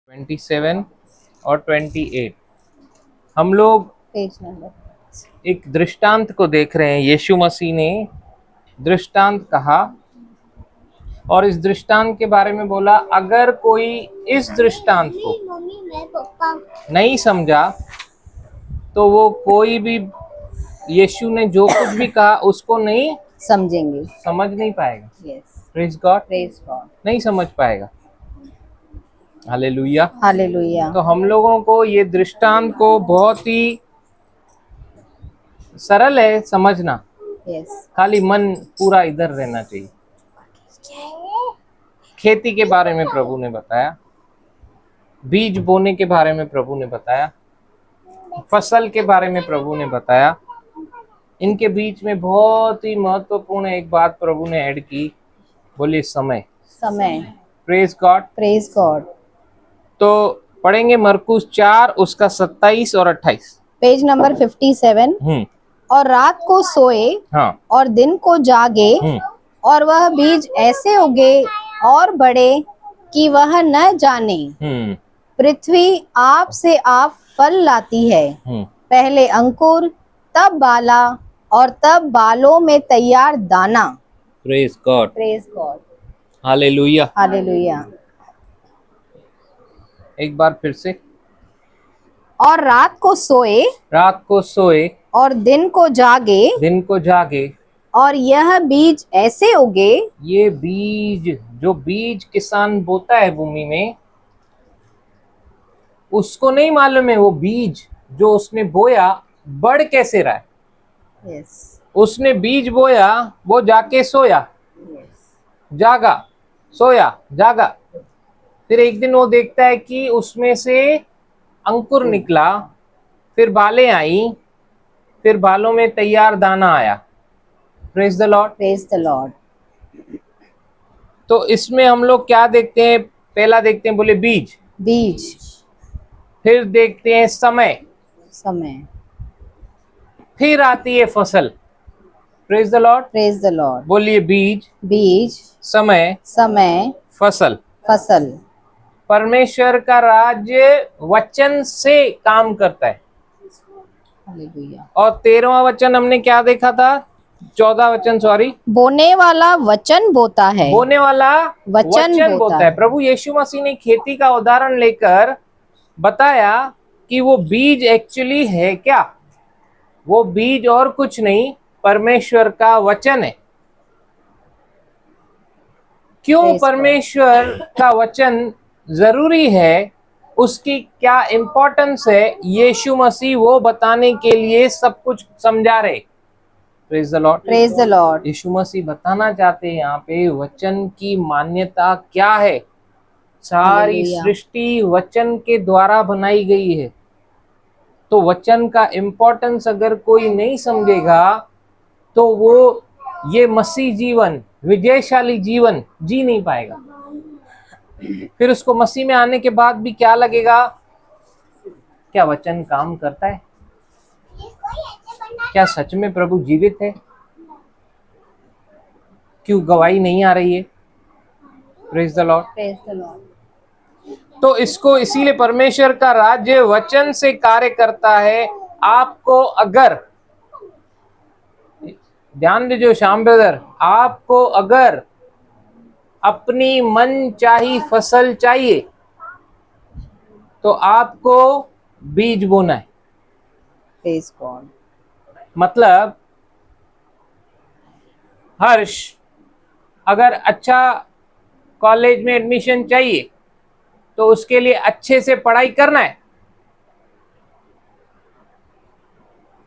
27 और 28 हम लोग पेज नंबर एक दृष्टांत को देख रहे हैं। यीशु मसीह ने दृष्टांत कहा और इस दृष्टांत के बारे में बोला, अगर कोई इस दृष्टांत को नहीं समझा तो वो कोई भी यीशु ने जो कुछ भी कहा उसको नहीं समझेंगे। समझ नहीं पाएगा। Yes, praise God, praise God, नहीं समझ पाएगा। हालेलुया। हालेलुया। तो हम लोगों को ये दृष्टांत को बहुत ही सरल है समझना, यस, खाली मन पूरा इधर रहना चाहिए। खेती के बारे में प्रभु ने बताया, बीज बोने के बारे में प्रभु ने बताया, फसल के बारे में प्रभु ने बताया। इनके बीच में बहुत ही महत्वपूर्ण एक बात प्रभु ने ऐड की, बोलिए समय। समय। Praise God, praise God. तो पढ़ेंगे मरकुस 4 उसका 27 और 28। Page number 57। और रात को सोए हाँ। और दिन को जागे और वह बीज ऐसे उगे और बढ़े कि वह न जाने। पृथ्वी आप से आप फल लाती है, पहले अंकुर, तब बाला और तब बालों में तैयार दाना। Praise God, praise God, hallelujah. Hallelujah. एक बार फिर से। और रात को सोए और दिन को जागे और यह बीज ऐसे उगे। ये बीज, जो बीज किसान बोता है भूमि में, उसको नहीं मालूम है वो बीज जो उसने बोया बढ़ कैसे रहा है। उसने बीज बोया, वो जाके सोया, जागा, सोया, जागा। फिर एक दिन वो देखता है कि उसमें से अंकुर निकला, फिर बालें आई, फिर बालों में तैयार दाना आया। Praise the lord, praise the Lord. तो इसमें हम लोग क्या देखते हैं? पहला देखते हैं, बोले बीज, बीज। फिर देखते हैं समय, समय। फिर आती है फसल। Praise the lord, praise the Lord. बोलिए बीज, बीज, समय, समय, फसल। फसल। परमेश्वर का राज्य वचन से काम करता है। हालेलुया। और 13वां वचन हमने क्या देखा था? 14 वचन, सॉरी। बोने वाला वचन बोता है, बोने वाला वचन बोता है। प्रभु यीशु मसीह ने खेती का उदाहरण लेकर बताया कि वो बीज एक्चुअली है क्या? वो बीज और कुछ नहीं, परमेश्वर का वचन है। क्यों परमेश्वर का वचन जरूरी है, उसकी क्या इंपॉर्टेंस है, यीशु मसीह वो बताने के लिए सब कुछ समझा रहे। Praise the lord, praise the lord. Yeshu Masih बताना चाहते हैं यहाँ पे वचन की मान्यता क्या है। सारी सृष्टि वचन के द्वारा बनाई गई है, तो वचन का इंपॉर्टेंस अगर कोई नहीं समझेगा तो वो ये मसीह जीवन, विजयशाली जीवन जी नहीं पाएगा। फिर उसको मसीह में आने के बाद भी क्या लगेगा? क्या वचन काम करता है? क्या सच में प्रभु जीवित है? क्यों गवाही नहीं आ रही है? Praise the lord, praise the Lord. तो इसको इसीलिए परमेश्वर का राज्य वचन से कार्य करता है। आपको अगर ध्यान दीजिए श्याम ब्रदर, आपको अगर अपनी मन चाही फसल चाहिए तो आपको बीज बोना है। Praise God. मतलब हर्ष अगर अच्छा कॉलेज में एडमिशन चाहिए तो उसके लिए अच्छे से पढ़ाई करना है।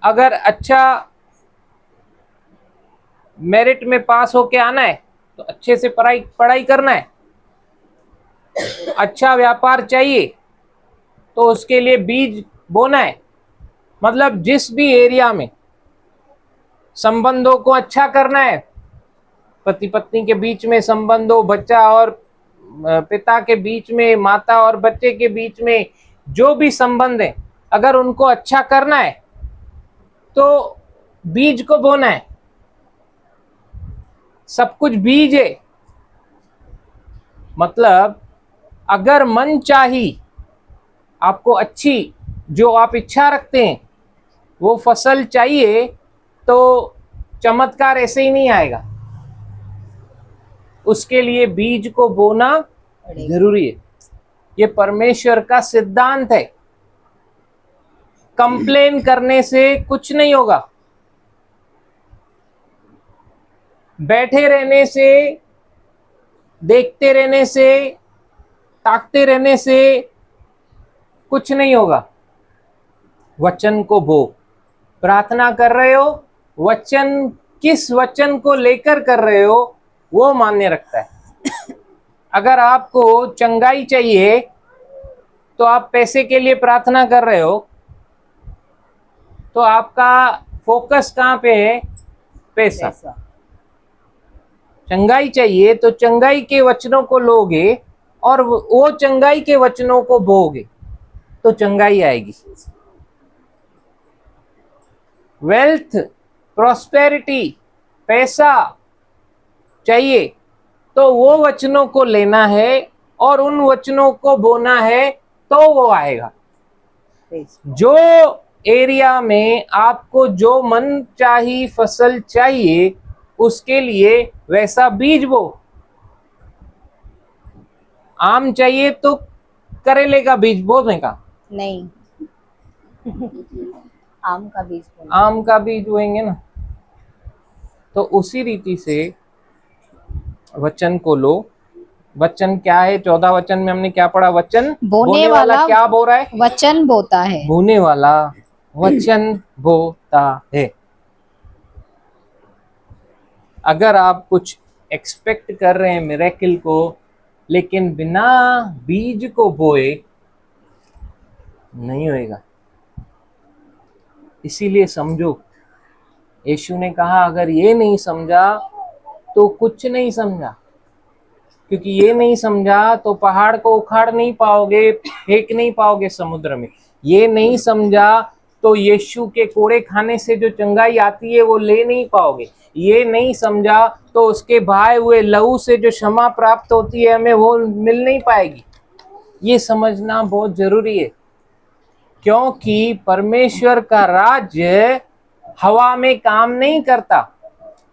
अगर अच्छा मेरिट में पास होके आना है तो अच्छे से पढ़ाई करना है। अच्छा व्यापार चाहिए तो उसके लिए बीज बोना है। मतलब जिस भी एरिया में संबंधों को अच्छा करना है, पति पत्नी के बीच में संबंध हो, बच्चा और पिता के बीच में, माता और बच्चे के बीच में, जो भी संबंध है, अगर उनको अच्छा करना है तो बीज को बोना है। सब कुछ बीज है। मतलब अगर मन चाही आपको अच्छी जो आप इच्छा रखते हैं वो फसल चाहिए, तो चमत्कार ऐसे ही नहीं आएगा। उसके लिए बीज को बोना जरूरी है। ये परमेश्वर का सिद्धांत है। कंप्लेन करने से कुछ नहीं होगा, बैठे रहने से, देखते रहने से, ताकते रहने से कुछ नहीं होगा। वचन को बो। प्रार्थना कर रहे हो, वचन किस वचन को लेकर कर रहे हो वो मान्य रखता है। अगर आपको चंगाई चाहिए तो आप पैसे के लिए प्रार्थना कर रहे हो, तो आपका फोकस कहाँ पे है? पैसा। चंगाई चाहिए तो चंगाई के वचनों को लोगे और वो चंगाई के वचनों को बोगे तो चंगाई आएगी। वेल्थ, प्रॉस्पेरिटी, पैसा चाहिए तो वो वचनों को लेना है और उन वचनों को बोना है तो वो आएगा। जो एरिया में आपको जो मन चाही फसल चाहिए उसके लिए वैसा बीज बो। आम चाहिए तो करेले का बीज बो देगा? नहीं। आम का बीज आम का बीज बोएंगे ना। तो उसी रीति से वचन को लो। वचन क्या है? 14 वचन में हमने क्या पढ़ा? वचन बोने वाला क्या बो रहा है? वचन बोता है। बोने वाला वचन बोता है। अगर आप कुछ एक्सपेक्ट कर रहे हैं मिरेकल को, लेकिन बिना बीज को बोए नहीं होएगा। इसीलिए समझो, यीशु ने कहा अगर ये नहीं समझा तो कुछ नहीं समझा, क्योंकि ये नहीं समझा तो पहाड़ को उखाड़ नहीं पाओगे, फेंक नहीं पाओगे समुद्र में। ये नहीं समझा तो यीशु के कोड़े खाने से जो चंगाई आती है वो ले नहीं पाओगे। ये नहीं समझा तो उसके बहाए हुए लहू से जो क्षमा प्राप्त होती है हमें वो मिल नहीं पाएगी। ये समझना बहुत जरूरी है, क्योंकि परमेश्वर का राज्य हवा में काम नहीं करता।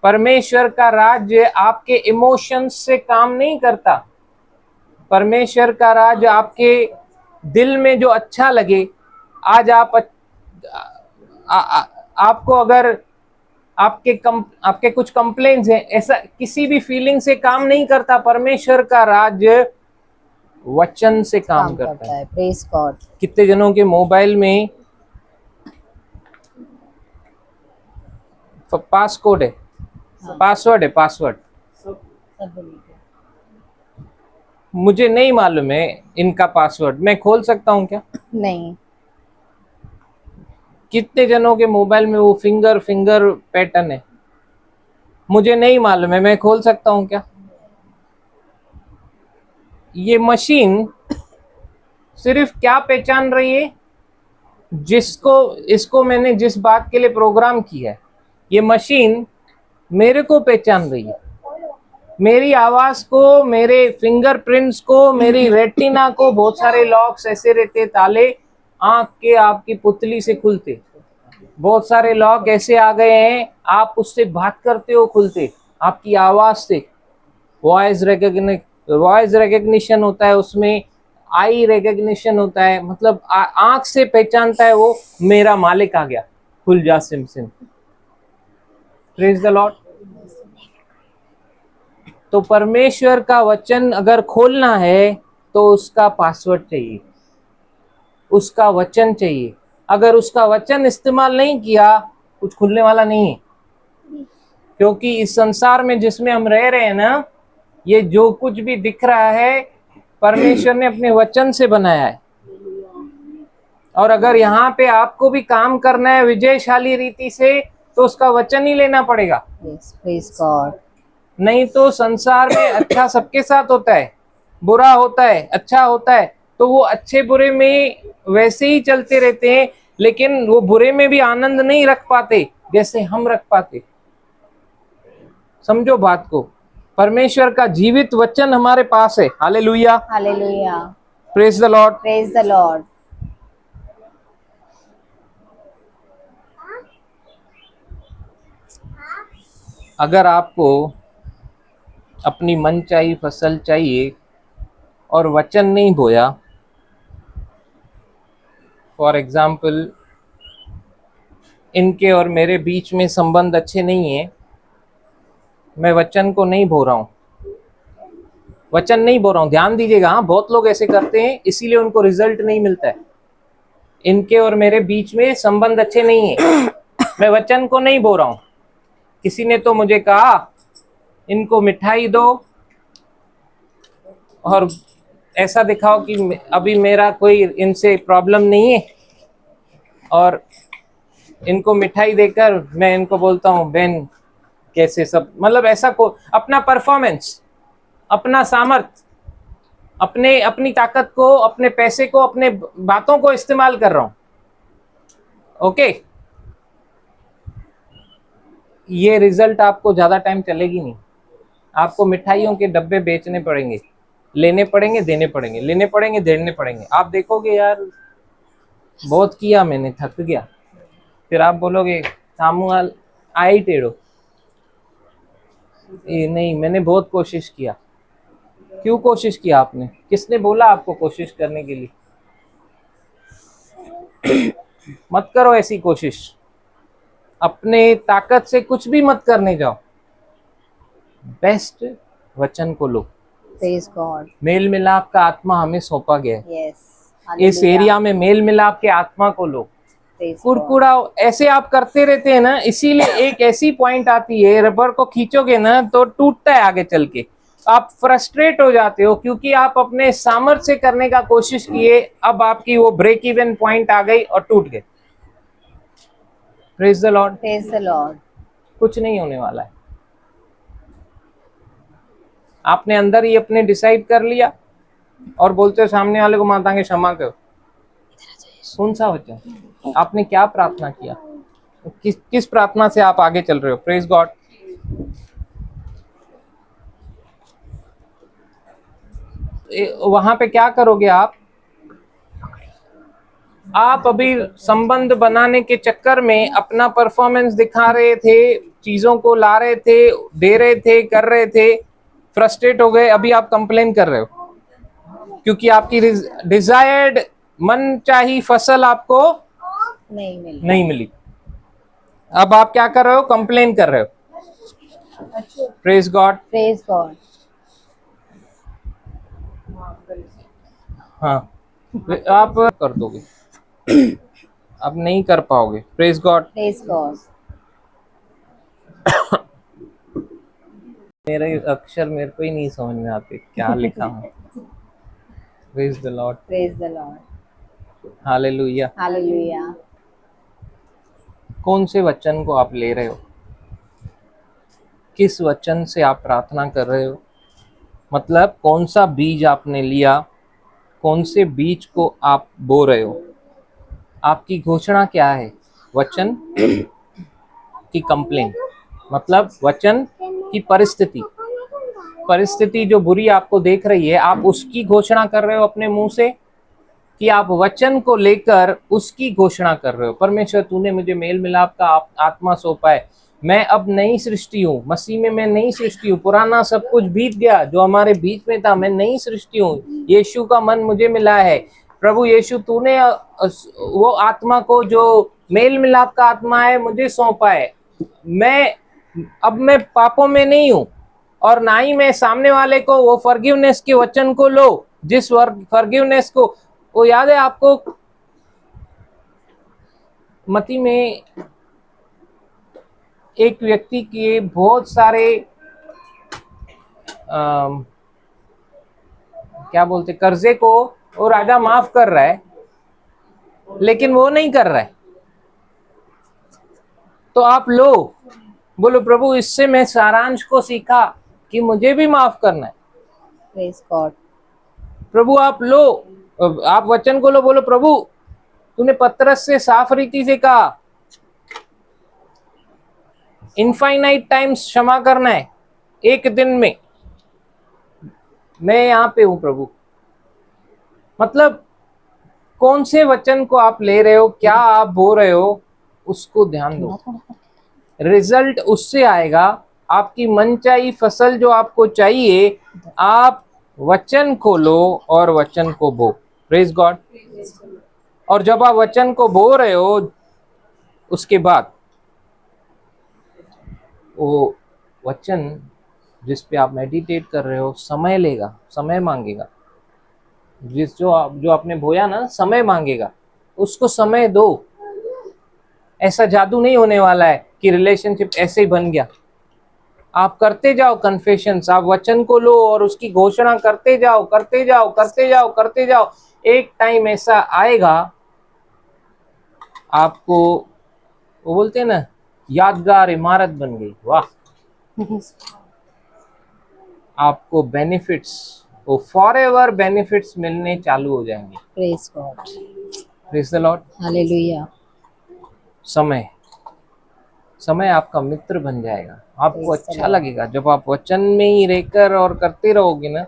परमेश्वर का राज्य आपके इमोशंस से काम नहीं करता। परमेश्वर का राज्य आपके दिल में जो अच्छा लगे। आज आपको अगर आपके कुछ कंप्लेंट्स हैं, ऐसा किसी भी फीलिंग से काम नहीं करता। परमेश्वर का राज्य वचन से काम करता है। Praise God. कितने जनों के मोबाइल में पासकोड है, पासवर्ड है, पासवर्ड मुझे नहीं मालूम है इनका पासवर्ड, मैं खोल सकता हूँ क्या? नहीं। कितने जनों के मोबाइल में वो फिंगर पैटर्न है, मुझे नहीं मालूम है, मैं खोल सकता हूँ क्या? ये मशीन सिर्फ क्या पहचान रही है? इसको मैंने जिस बात के लिए प्रोग्राम किया है, ये मशीन मेरे को पहचान रही है। मेरी आवाज को, मेरे फिंगरप्रिंट्स को, मेरी रेटिना को। बहुत सारे लॉक्स ऐसे रहते, ताले आंख के आपकी पुतली से खुलते। बहुत सारे लॉक ऐसे आ गए हैं, आप उससे बात करते हो खुलते, आपकी आवाज से। वॉइस रिकग्निशन होता है उसमें, आई रिकग्निशन होता है, मतलब आंख से पहचानता है वो मेरा मालिक आ गया, खुल जा सिम। Praise the Lord. तो परमेश्वर का वचन अगर खोलना है तो उसका पासवर्ड चाहिए, उसका वचन चाहिए। अगर उसका वचन इस्तेमाल नहीं किया कुछ खुलने वाला नहीं है। क्योंकि इस संसार में जिसमें हम रह रहे हैं ना, ये जो कुछ भी दिख रहा है परमेश्वर ने अपने वचन से बनाया है। और अगर यहाँ पे आपको भी काम करना है विजयशाली रीति से तो उसका वचन ही लेना पड़ेगा। Praise God. नहीं तो संसार में अच्छा सबके साथ होता है, बुरा होता है, अच्छा होता है, तो वो अच्छे बुरे में वैसे ही चलते रहते हैं, लेकिन वो बुरे में भी आनंद नहीं रख पाते जैसे हम रख पाते। समझो बात को। परमेश्वर का जीवित वचन हमारे पास है। Hallelujah, hallelujah. Praise the lord. Praise the Lord. अगर आपको अपनी मनचाही फसल चाहिए और वचन नहीं बोया, फॉर एग्जाम्पल इनके और मेरे बीच में संबंध अच्छे नहीं है, मैं वचन को नहीं बो रहा हूँ, वचन नहीं बो रहा हूँ, ध्यान दीजिएगा। हाँ, बहुत लोग ऐसे करते हैं, इसीलिए उनको रिजल्ट नहीं मिलता है। इनके और मेरे बीच में संबंध अच्छे नहीं है, मैं वचन को नहीं बो रहा हूँ। किसी ने तो मुझे कहा इनको मिठाई दो और ऐसा दिखाओ कि अभी मेरा कोई इनसे प्रॉब्लम नहीं है, और इनको मिठाई देकर मैं इनको बोलता हूँ बहन कैसे सब, मतलब ऐसा को अपना परफॉर्मेंस, अपना सामर्थ, अपनी ताकत को, अपने पैसे को, अपने बातों को इस्तेमाल कर रहा हूं। ओके, ये रिजल्ट आपको ज्यादा टाइम चलेगी नहीं। आपको मिठाइयों के डब्बे बेचने पड़ेंगे, लेने पड़ेंगे, देने पड़ेंगे, लेने पड़ेंगे, देने पड़ेंगे। आप देखोगे यार बहुत किया मैंने, थक गया। फिर आप बोलोगे सामूहाल आई टेढ़ो, ये नहीं, मैंने बहुत कोशिश किया। क्यों कोशिश किया आपने? किसने बोला आपको कोशिश करने के लिए? मत करो ऐसी कोशिश, अपने ताकत से कुछ भी मत करने जाओ, बेस्ट वचन को लो। Praise God. मेल मिलाप का आत्मा हमें सौंपा गया है। Yes. इस Hallelujah. एरिया में मेल मिलाप के आत्मा को लो। Praise God. कुरकुरा ऐसे आप करते रहते हैं ना, इसीलिए एक ऐसी पॉइंट आती है, रबर को खींचोगे ना तो टूटता है आगे चल के। आप फ्रस्ट्रेट हो जाते हो क्योंकि आप अपने सामर्थ्य से करने का कोशिश किए, अब आपकी वो ब्रेक इवन पॉइंट आ गई और टूट गए। Praise the Lord. Praise the Lord. कुछ नहीं होने वाला है। आपने अंदर ही अपने डिसाइड कर लिया और बोलते हो सामने वाले को मातांगे क्षमा करो। कौन सा वचन? आपने क्या प्रार्थना किया? किस प्रार्थना से आप आगे चल रहे हो? Praise God. वहां पे क्या करोगे आप अभी संबंध बनाने के चक्कर में अपना परफॉर्मेंस दिखा रहे थे, चीजों को ला रहे थे, दे रहे थे, कर रहे थे, फ्रस्ट्रेट हो गए। अभी आप कंप्लेन कर रहे हो क्योंकि आपकी डिजायर्ड मन चाही फसल आपको नहीं मिली। अब आप क्या कर रहे हो? कंप्लेन कर रहे हो। Praise God. Praise God. हाँ, आप कर दोगे, अब नहीं कर पाओगे। Praise God. Praise God. मेरे अक्षर मेरे को ही नहीं समझ में आते क्या लिखा हूँ। Praise the Lord. Praise the Lord. Hallelujah. Hallelujah. कौन से वचन को आप ले रहे हो? किस वचन से आप प्रार्थना कर रहे हो? मतलब कौन सा बीज आपने लिया, कौन से बीज को आप बो रहे हो? आपकी घोषणा क्या है? वचन की कंप्लेन, मतलब वचन की परिस्थिति जो बुरी आपको देख रही है, आप उसकी घोषणा कर रहे हो अपने मुंह से, कि आप वचन को लेकर उसकी घोषणा कर रहे हो? परमेश्वर तूने मुझे मेल मिलाप का आत्मा सौंपा है, मैं अब नई सृष्टि हूँ, मसीह में मैं नई सृष्टि हूँ, पुराना सब कुछ बीत गया जो हमारे बीच में था, मैं नई सृष्टि हूँ, यीशु का मन मुझे मिला है। प्रभु यीशु तूने वो आत्मा को जो मेल मिलाप का आत्मा है मुझे सौंपा है। मैं पापों में नहीं हूँ और ना ही मैं सामने वाले को वो फॉरगिवनेस के वचन को लो, जिस फॉरगिवनेस को, वो याद है आपको मती में एक व्यक्ति के बहुत सारे क्या बोलते कर्जे को वो राजा माफ कर रहा है, लेकिन वो नहीं कर रहा है। तो आप लो, बोलो प्रभु इससे मैं सारांश को सीखा कि मुझे भी माफ करना है। Praise God. प्रभु आप लो, आप वचन को लो, बोलो प्रभु तूने पतरस से साफ रीति से कहा इनफाइनाइट टाइम्स क्षमा करना है, एक दिन में। मैं यहाँ पे हूं प्रभु। मतलब कौन से वचन को आप ले रहे हो, क्या आप बो रहे हो, उसको ध्यान दो। रिजल्ट उससे आएगा आपकी मनचाही फसल जो आपको चाहिए, आप वचन को लो और वचन को बो। Praise God. और जब आप वचन को बो रहे हो, उसके बाद वो वचन जिस पे आप मेडिटेट कर रहे हो समय लेगा, समय मांगेगा। जो आपने बोया ना, समय मांगेगा, उसको समय दो। ऐसा जादू नहीं होने वाला है कि रिलेशनशिप ऐसे ही बन गया। आप करते जाओ कन्फेशंस, आप वचन को लो और उसकी घोषणा करते जाओ, करते जाओ, करते जाओ, करते जाओ। एक टाइम ऐसा आएगा, आपको वो बोलते हैं ना, यादगार इमारत बन गई। वाह! आपको बेनिफिट्स, वो फॉरएवर बेनिफिट्स मिलने चालू हो जाएंगे। Praise God, praise the Lord. Hallelujah. समय समय आपका मित्र बन जाएगा। आपको अच्छा लगेगा जब आप वचन में ही रहकर और करते रहोगे ना।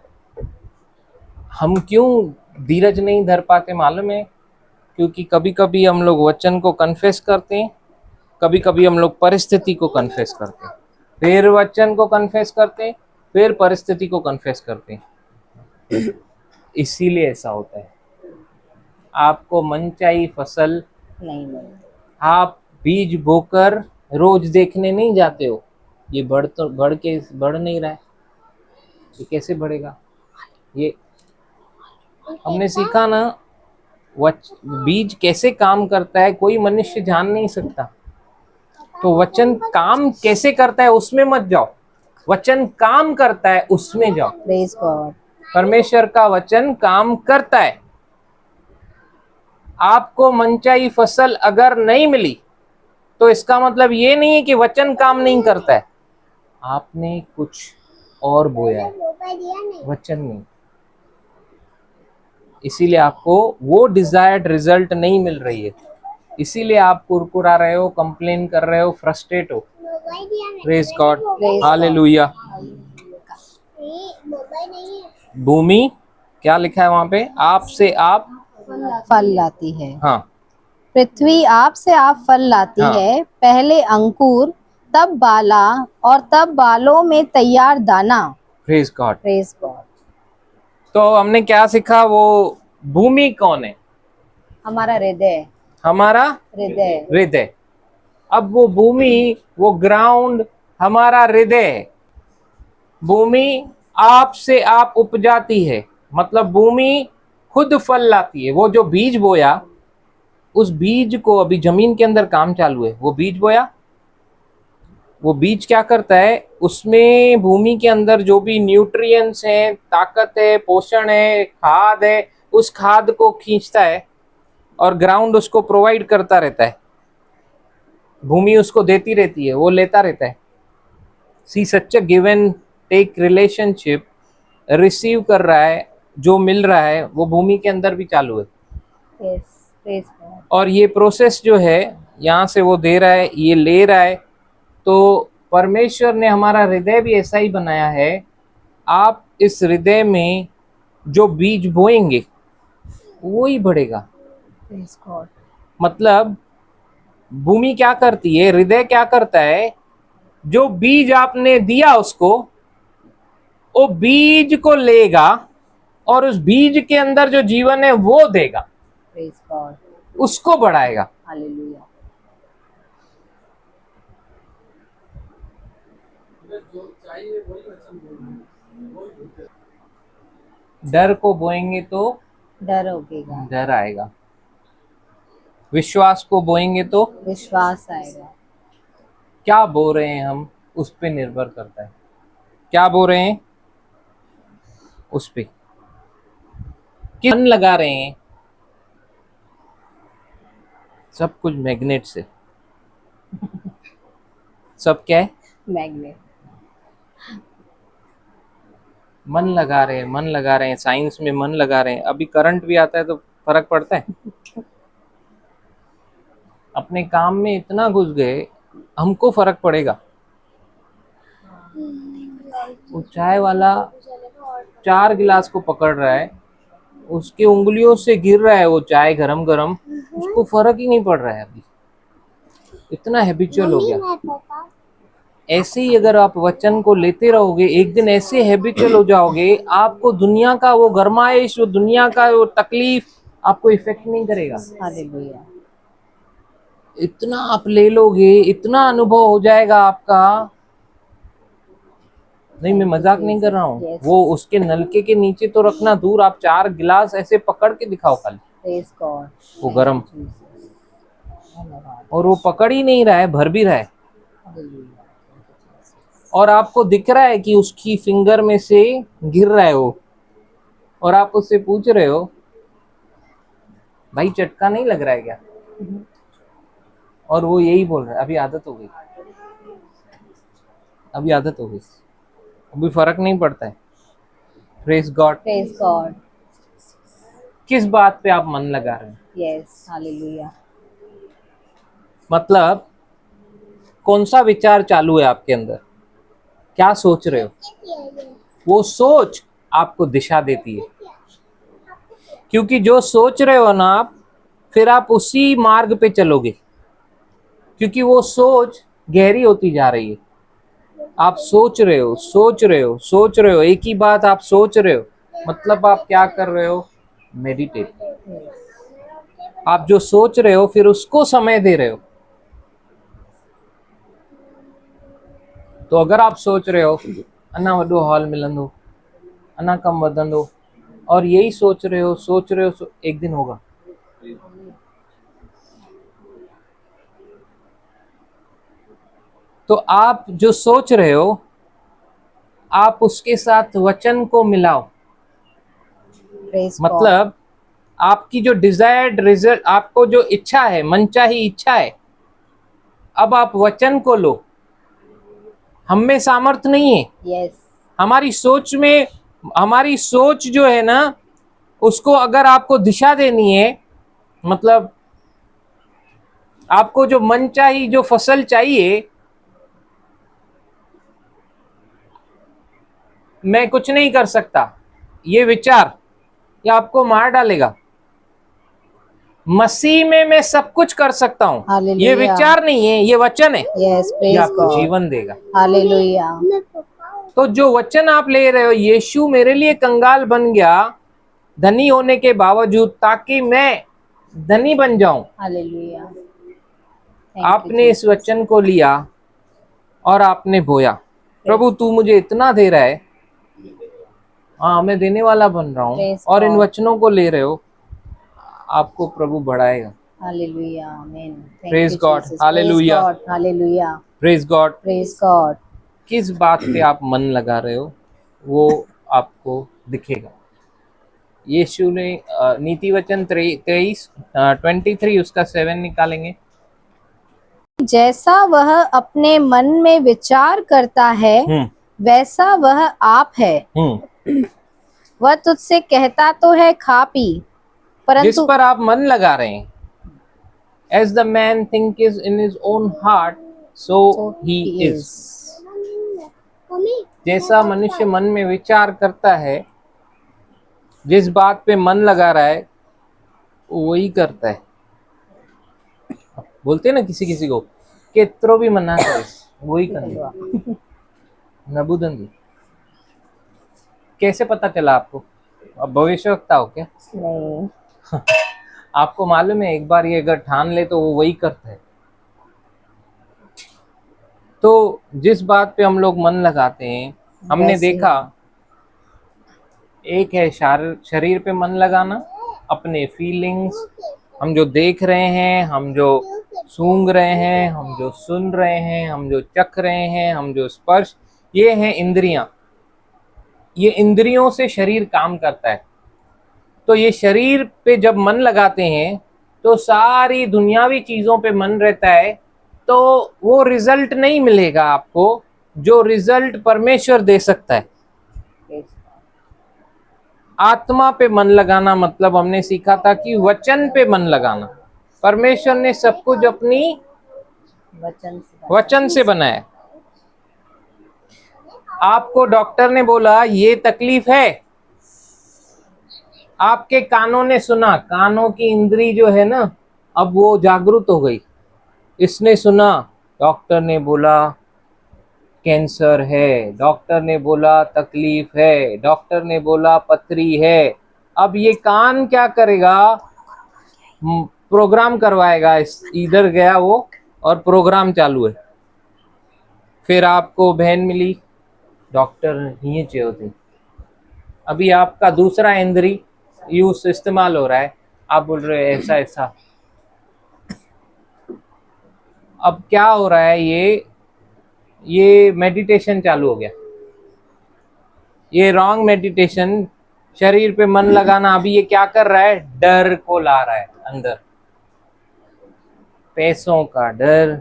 हम क्यों धीरज नहीं धर पाते मालूम है? क्योंकि कभी कभी हम लोग वचन को कन्फेस करते हैं, कभी कभी हम लोग परिस्थिति को कन्फेस करते हैं, फिर वचन को कन्फेस करते हैं, फिर परिस्थिति को कन्फेस करते हैं। इसीलिए ऐसा होता है। आपको मनचाही फसल नहीं मिलती। आप बीज बोकर रोज देखने नहीं जाते हो, ये बढ़ नहीं रहा है, ये कैसे बढ़ेगा? ये हमने सीखा ना, बीज कैसे काम करता है कोई मनुष्य जान नहीं सकता। तो वचन काम कैसे करता है उसमें मत जाओ, वचन काम करता है उसमें जाओ। Praise God. परमेश्वर का वचन काम करता है। आपको मनचाही फसल अगर नहीं मिली तो इसका मतलब ये नहीं है कि वचन काम नहीं करता है। आपने कुछ और बोया है, वचन नहीं। इसीलिए आपको वो डिजायर्ड रिजल्ट नहीं मिल रही है। इसीलिए आप कुरकुरा रहे हो, कंप्लेन कर रहे हो, फ्रस्ट्रेट हो। Praise God, hallelujah. भूमि क्या लिखा है वहां पे? आप से आप फल लाती है। हाँ, पृथ्वी आप से आप फल लाती हाँ। है, पहले अंकुर, तब बाला, और तब बालों में तैयार दाना। Praise God. Praise God. तो हमने क्या सीखा? वो भूमि कौन है? हमारा हृदय, हमारा हृदय। हृदय। अब वो भूमि, वो ग्राउंड हमारा हृदय है। भूमि आप से आप उपजाती है, मतलब भूमि खुद फल लाती है। वो जो बीज बोया, उस बीज को अभी जमीन के अंदर काम चालू है। वो बीज बोया, वो बीज क्या करता है, उसमें भूमि के अंदर जो भी न्यूट्रिएंट्स हैं, ताकत है, पोषण है, खाद है, उस खाद को खींचता है और ग्राउंड उसको प्रोवाइड करता रहता है। भूमि उसको देती रहती है, वो लेता रहता है। See such a give and take relationship, receive कर रहा है, जो मिल रहा है वो भूमि के अंदर भी चालू है। Yes, praise God. और ये प्रोसेस जो है, यहाँ से वो दे रहा है, ये ले रहा है। तो परमेश्वर ने हमारा हृदय भी ऐसा ही बनाया है। आप इस हृदय में जो बीज बोएंगे वो ही बढ़ेगा। Praise God. मतलब भूमि क्या करती है, हृदय क्या करता है, जो बीज आपने दिया उसको, वो बीज को लेगा और उस बीज के अंदर जो जीवन है वो देगा, प्रेज गॉड, उसको बढ़ाएगा। हालेलुया। डर को बोएंगे तो डर उगेगा, डर आएगा। विश्वास को बोएंगे तो विश्वास आएगा। क्या बो रहे हैं हम, उस पे निर्भर करता है। क्या बो रहे हैं उस पे, कि मन लगा रहे हैं। सब कुछ मैग्नेट से, सब क्या है, मैग्नेट। मन लगा रहे हैं, मन लगा रहे हैं, साइंस में मन लगा रहे हैं। अभी करंट भी आता है तो फर्क पड़ता है? अपने काम में इतना घुस गए, हमको फर्क पड़ेगा? वो चाय वाला 4 गिलास को पकड़ रहा है, उसके उंगलियों से गिर रहा है वो चाय गरम गरम, उसको फर्क ही नहीं पड़ रहा है। अभी इतना हैबिचुअल हो गया। ऐसे ही अगर आप वचन को लेते रहोगे, एक दिन ऐसे हैबिचुअल हो जाओगे, आपको दुनिया का वो गरमाइश, वो दुनिया का वो तकलीफ आपको इफेक्ट नहीं करेगा। हालेलुया। इतना आप ले लोगे, इतना अनुभव हो जाएगा आपका। नहीं, मैं मजाक नहीं कर रहा हूँ। Yes. वो उसके नलके के नीचे तो रखना दूर, आप 4 गिलास ऐसे पकड़ के दिखाओ खाली, Praise God. वो गरम, धन्यवाद। और वो पकड़ ही नहीं रहा है, भर भी रहा है, हालेलुया। और आपको दिख रहा है कि उसकी फिंगर में से गिर रहा है वो, और आप उससे पूछ रहे हो भाई चटका नहीं लग रहा है क्या, और वो यही बोल रहा है अभी आदत हो गई, अभी आदत हो गई, अभी फर्क नहीं पड़ता है। Praise God. Praise God. किस बात पे आप मन लगा रहे हैं? Yes. हालेलुया। मतलब कौन सा विचार चालू है आपके अंदर, क्या सोच रहे हो? वो सोच आपको दिशा देती है, क्योंकि जो सोच रहे हो ना आप, फिर आप उसी मार्ग पे चलोगे, क्योंकि वो सोच गहरी होती जा रही है। आप सोच रहे हो, सोच रहे हो, सोच रहे हो, एक ही बात आप सोच रहे हो, मतलब आप क्या कर रहे हो? मेडिटेट। आप जो सोच रहे हो फिर उसको समय दे रहे हो। तो अगर आप सोच रहे हो अना वॾो हॉल मिलंदो, अना कम वधंदो, और यही सोच रहे हो, सोच रहे हो, एक दिन होगा। तो आप जो सोच रहे हो, आप उसके साथ वचन को मिलाओ। Praise God. मतलब आपकी जो डिजायर्ड रिजल्ट, आपको जो इच्छा है, मनचाही इच्छा है, अब आप वचन को लो। हम में सामर्थ नहीं है, Yes. हमारी सोच में, हमारी सोच जो है ना, उसको अगर आपको दिशा देनी है, मतलब आपको जो मनचाही जो फसल चाहिए, मैं कुछ नहीं कर सकता, ये विचार ये आपको मार डालेगा। मसीह में मैं सब कुछ कर सकता हूँ, ये हालेलुया। विचार नहीं है, ये वचन है, Yes. ये Praise आपको God. जीवन देगा। हालेलुया। तो जो वचन आप ले रहे हो, यीशु मेरे लिए कंगाल बन गया धनी होने के बावजूद, ताकि मैं धनी बन जाऊं। हालेलुया। आपने इस वचन को लिया और आपने बोया, प्रभु तू मुझे इतना दे रहा है, हाँ मैं देने वाला बन रहा हूँ, Praise और इन God. वचनों को ले रहे हो, आपको प्रभु बढ़ाएगा। हालेलुया। आमीन। Thank Praise you, God. Jesus. Hallelujah. Praise God. Hallelujah. Praise God. Praise God. किस बात पे आप मन लगा रहे हो वो आपको दिखेगा। यीशु ने नीति वचन 23 उसका 7 निकालेंगे। जैसा वह अपने मन में विचार करता है वैसा वह आप है। वह तुझसे कहता तो है खा पी, जिस परंतु पर आप मन लगा रहे हैं, as the man thinketh in his own heart so he is। जैसा मनुष्य मन में विचार करता है, जिस बात पे मन लगा रहा है, वो वही करता है। बोलते हैं ना किसी किसी को, केत्रो भी मना करे वही करना। नबूदंदी। कैसे पता चला आपको? अब भविष्यवक्ता हो क्या? नहीं। आपको मालूम है, एक बार ये अगर ठान ले तो वो वही करता है। तो जिस बात पे हम लोग मन लगाते हैं, हमने वैसे देखा, एक है शरीर पे मन लगाना, अपने फीलिंग्स, हम जो देख रहे हैं, हम जो सूंघ रहे हैं, हम जो सुन रहे हैं, हम जो चख रहे हैं, हम जो स्पर्श, ये हैं इंद्रियां। ये इंद्रियों से शरीर काम करता है। तो ये शरीर पे जब मन लगाते हैं तो सारी दुनियावी चीजों पे मन रहता है, तो वो रिजल्ट नहीं मिलेगा आपको जो रिजल्ट परमेश्वर दे सकता है। आत्मा पे मन लगाना मतलब हमने सीखा था कि वचन पे मन लगाना। परमेश्वर ने सब कुछ अपनी वचन से बनाया। आपको डॉक्टर ने बोला ये तकलीफ है, आपके कानों ने सुना, कानों की इंद्री जो है ना, अब वो जागरूक हो गई, इसने सुना, डॉक्टर ने बोला कैंसर है, डॉक्टर ने बोला तकलीफ है, डॉक्टर ने बोला पथरी है। अब ये कान क्या करेगा? प्रोग्राम करवाएगा, इधर गया वो और प्रोग्राम चालू है। फिर आपको बहन मिली, डॉक्टर नहीं चाहिए। अभी आपका दूसरा इंद्री यूज इस्तेमाल हो रहा है, आप बोल रहे हैं ऐसा ऐसा। अब क्या हो रहा है? ये मेडिटेशन चालू हो गया, ये रॉन्ग मेडिटेशन। शरीर पे मन लगाना, अभी ये क्या कर रहा है? डर को ला रहा है अंदर, पैसों का डर।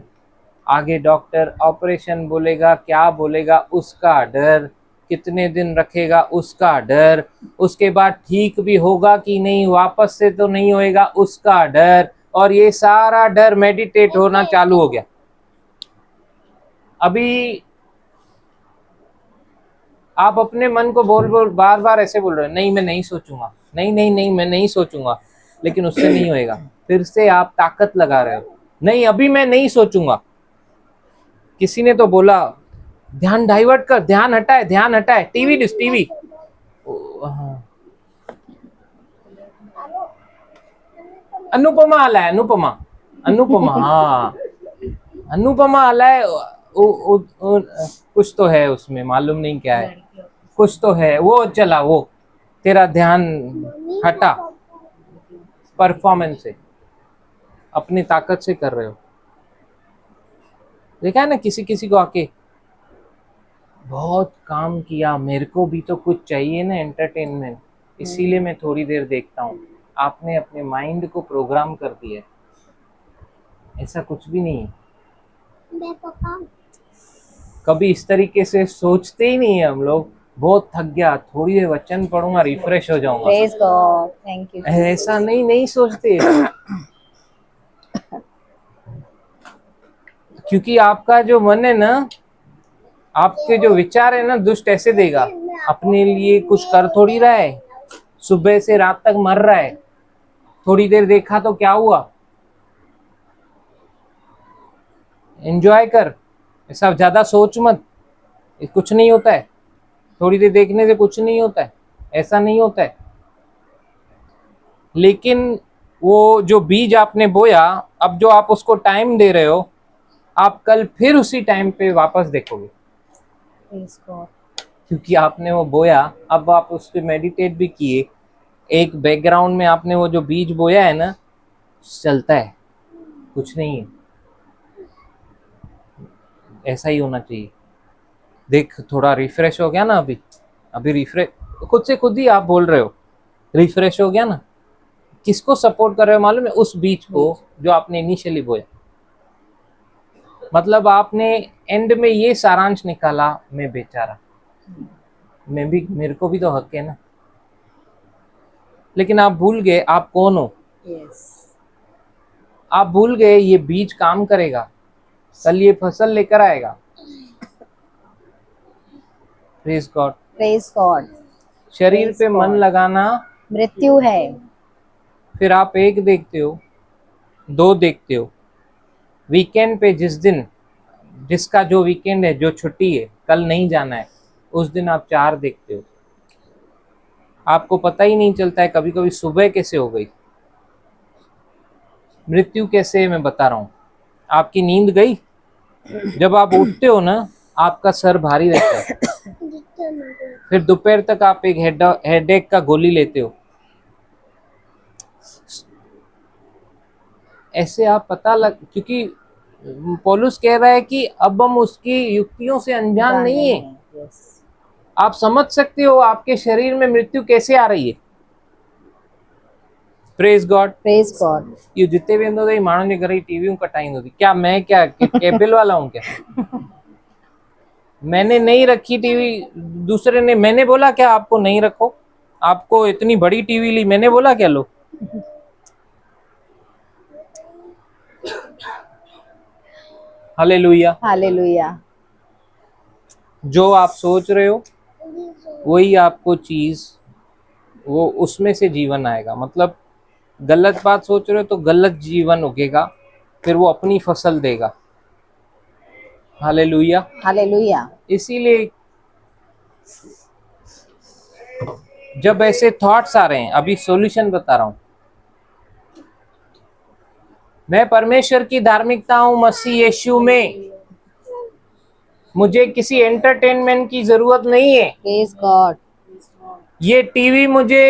आगे डॉक्टर ऑपरेशन बोलेगा, क्या बोलेगा उसका डर, कितने दिन रखेगा उसका डर, उसके बाद ठीक भी होगा कि नहीं, वापस से तो नहीं होएगा उसका डर। और ये सारा डर मेडिटेट होना चालू हो गया। अभी आप अपने मन को बोल बार बार ऐसे बोल रहे हैं, नहीं मैं नहीं सोचूंगा, नहीं नहीं नहीं मैं नहीं सोचूंगा, लेकिन उससे नहीं होएगा। फिर से आप ताकत लगा रहे हो, नहीं अभी मैं नहीं सोचूंगा। किसी ने तो बोला ध्यान डाइवर्ट कर, ध्यान हटाए, ध्यान हटाए, टीवी टीवी। अनुपमा आला है, अनुपमा, अनुपमा, हाँ अनुपमा आला है। कुछ तो है उसमें, मालूम नहीं क्या है, कुछ तो है। वो चला, वो तेरा ध्यान हटा, परफॉर्मेंस से, अपनी ताकत से कर रहे हो। देखा है ना, किसी किसी को आके बहुत काम किया, मेरे को भी तो कुछ चाहिए ना एंटरटेनमेंट, इसीलिए मैं थोड़ी देर देखता हूँ। आपने अपने माइंड को प्रोग्राम कर दिया, ऐसा कुछ भी नहीं है। कभी इस तरीके से सोचते ही नहीं है हम लोग। बहुत थक गया, थोड़ी देर वचन पढ़ूंगा, रिफ्रेश हो जाऊंगा। Praise God, thank you. ऐसा नहीं सोचते। क्योंकि आपका जो मन है ना, आपके जो विचार है ना, दुष्ट ऐसे देगा। अपने लिए कुछ कर थोड़ी रहा है, सुबह से रात तक मर रहा है, थोड़ी देर देखा तो क्या हुआ, एंजॉय कर, ऐसा ज्यादा सोच मत, कुछ नहीं होता है, थोड़ी देर देखने से कुछ नहीं होता है, ऐसा नहीं होता है। लेकिन वो जो बीज आपने बोया, अब जो आप उसको टाइम दे रहे हो, आप कल फिर उसी टाइम पे वापस देखोगे, क्योंकि आपने वो बोया। अब आप उस पर मेडिटेट भी किए, एक बैकग्राउंड में आपने वो जो बीज बोया है ना, चलता है, कुछ नहीं है। ऐसा ही होना चाहिए। देख थोड़ा रिफ्रेश हो गया ना, अभी रिफ्रेश, खुद से खुद ही आप बोल रहे हो रिफ्रेश हो गया ना। किसको सपोर्ट कर रहे हो मालूम है? उस बीज को जो आपने इनिशियली बोया। मतलब आपने एंड में ये सारांश निकाला, मैं बेचारा, मैं भी, मेरे को भी तो हक है ना। लेकिन आप भूल गए आप कौन हो। आप भूल गए ये बीज काम करेगा, कल ये फसल लेकर आएगा। Praise God, praise God. शरीर पे मन लगाना मृत्यु है। फिर आप एक देखते हो, दो देखते हो, वीकेंड पे जिसका जो वीकेंड है, जो छुट्टी है, कल नहीं जाना है, उस दिन आप 4 देखते हो। आपको पता ही नहीं चलता है कभी कभी सुबह कैसे हो गई, मृत्यु कैसे है, मैं बता रहा हूँ। आपकी नींद गई, जब आप उठते हो ना, आपका सर भारी रहता है, फिर दोपहर तक आप एक हेडेक का गोली लेते हो। ऐसे आप पता लग, क्योंकि पौलुस कह रहा है कि अब हम उसकी युक्तियों से अनजान नहीं है। आप समझ सकते हो आपके शरीर में मृत्यु कैसे आ रही है। Praise God, praise God. ये जितने भी अंदर ही मानो ने घरे टीवी कटाई होती, क्या मैं क्या केबल वाला हूँ क्या? मैंने नहीं रखी टीवी, दूसरे ने, मैंने बोला क्या आपको नहीं रखो? आपको इतनी बड़ी टीवी ली, मैंने बोला क्या लो? Hallelujah, hallelujah. जो आप सोच रहे हो वही आपको चीज, वो उसमें से जीवन आएगा। मतलब गलत बात सोच रहे हो तो गलत जीवन उगेगा, फिर वो अपनी फसल देगा। हालेलुया। हालेलुया। इसीलिए जब ऐसे थॉट्स आ रहे हैं, अभी सॉल्यूशन बता रहा हूं, मैं परमेश्वर की धार्मिकता हूं मसीह यीशु में, मुझे किसी एंटरटेनमेंट की जरूरत नहीं है, प्रेज गॉड। ये टीवी मुझे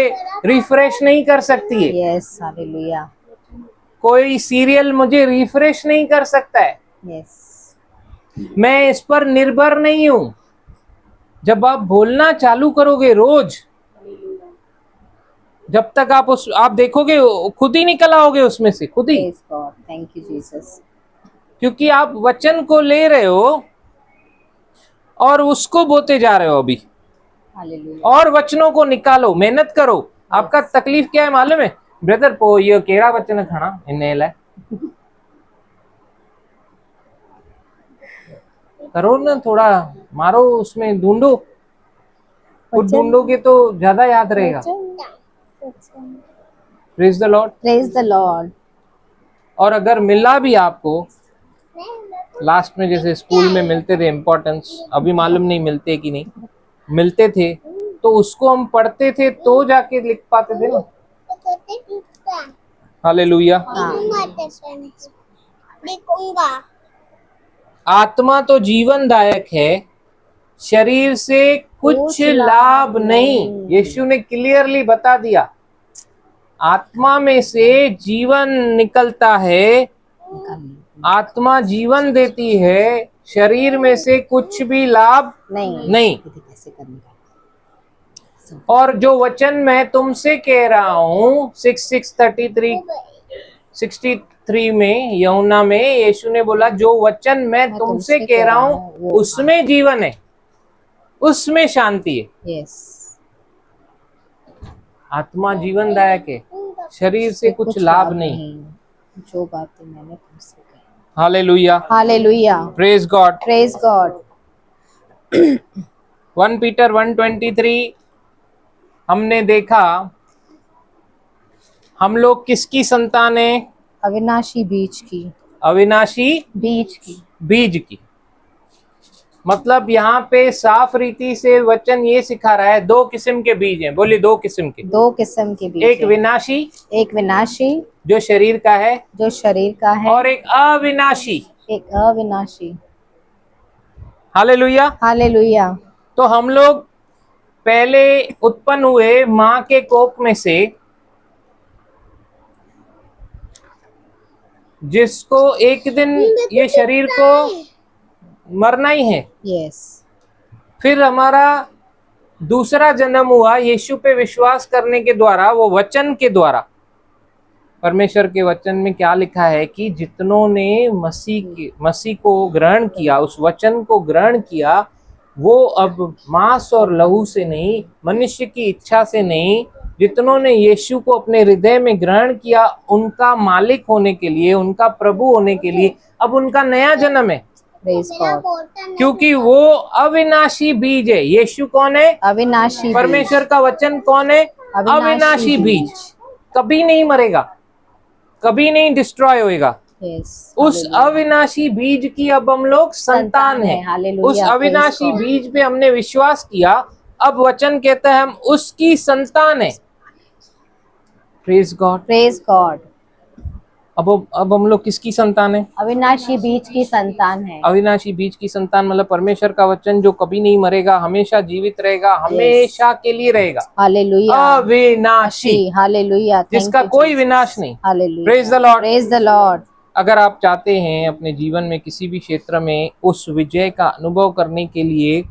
रिफ्रेश नहीं कर सकती है, यस, हालेलुया। कोई सीरियल मुझे रिफ्रेश नहीं कर सकता है, यस, मैं इस पर निर्भर नहीं हूं। जब आप बोलना चालू करोगे रोज, जब तक आप देखोगे खुद ही निकल आओगे उसमें से, खुद ही, praise God, thank you Jesus. क्योंकि आप वचन को ले रहे हो और उसको बोते जा रहे हो अभी, हालेलुया। और वचनों को निकालो, मेहनत करो। आपका तकलीफ क्या है मालूम है ब्रदर? ये केड़ा वचन खाना इन्हें ला करो ना, थोड़ा मारो उसमें, ढूंढो, खुद ढूंढोगे तो ज्यादा याद रहेगा। Praise the lord. Praise the Lord. और अगर मिला भी आपको लास्ट में, जैसे स्कूल में मिलते थे इम्पोर्टेंस, अभी मालूम नहीं मिलते कि नहीं, मिलते थे तो उसको हम पढ़ते थे तो जाके लिख पाते थे ना। हालेलुया। आत्मा तो जीवनदायक है, शरीर से कुछ लाभ नहीं। यीशु ने क्लियरली बता दिया, आत्मा में से जीवन निकलता है, आत्मा जीवन देती है, शरीर में से कुछ भी लाभ नहीं। और जो वचन मैं तुमसे कह रहा हूं, 63 में, यूहन्ना में यीशु ने बोला, जो वचन मैं तुमसे कह रहा हूं उसमें जीवन है, उसमें शांति है। यस, आत्मा जीवनदायक है, शरीर से कुछ लाभ नहीं। जो बातें मैंने तुमसे कही। Hallelujah. Hallelujah. Praise God. Praise God. 1 Peter 1:23 हमने देखा, हम लोग किसकी संतान है? अविनाशी बीज की। अविनाशी बीज की। बीज की। मतलब यहाँ पे साफ रीति से वचन ये सिखा रहा है, दो किस्म के बीज हैं। बोलिए, दो किस्म के। दो किस्म के बीज। एक विनाशी, एक विनाशी जो शरीर का है, जो शरीर का है, और एक अविनाशी, एक अविनाशी। हालेलुया। हालेलुया। तो हम लोग पहले उत्पन्न हुए माँ के कोख में से, जिसको एक दिन ये शरीर को मरना ही है। यस। फिर हमारा दूसरा जन्म हुआ यीशु पे विश्वास करने के द्वारा, वो वचन के द्वारा। परमेश्वर के वचन में क्या लिखा है कि जितनों ने मसीह को ग्रहण किया, उस वचन को ग्रहण किया, वो अब मांस और लहू से नहीं, मनुष्य की इच्छा से नहीं, जितनों ने यीशु को अपने हृदय में ग्रहण किया, उनका मालिक होने के लिए, उनका प्रभु होने के लिए अब उनका नया जन्म है। क्योंकि वो अविनाशी बीज है। यीशु कौन है? अविनाशी। परमेश्वर का वचन कौन है? अविनाशी बीज। कभी नहीं मरेगा, कभी नहीं डिस्ट्रॉय होएगा। उस अविनाशी बीज की अब हम लोग संतान हैं। उस अविनाशी बीज पे हमने विश्वास किया, अब वचन कहता है हम उसकी संतान है। Praise God. Praise God. अब हम लोग किसकी संतान है? अविनाशी बीज की संतान है। अविनाशी बीज की संतान मतलब परमेश्वर का वचन जो कभी नहीं मरेगा, हमेशा जीवित रहेगा, हमेशा के लिए रहेगा। हालेलुया। अविनाशी। हालेलुया। जिसका कोई विनाश नहीं। Hallelujah. Praise the lord. Praise the Lord. अगर आप चाहते हैं अपने जीवन में किसी भी क्षेत्र में उस विजय का अनुभव करने के लिए,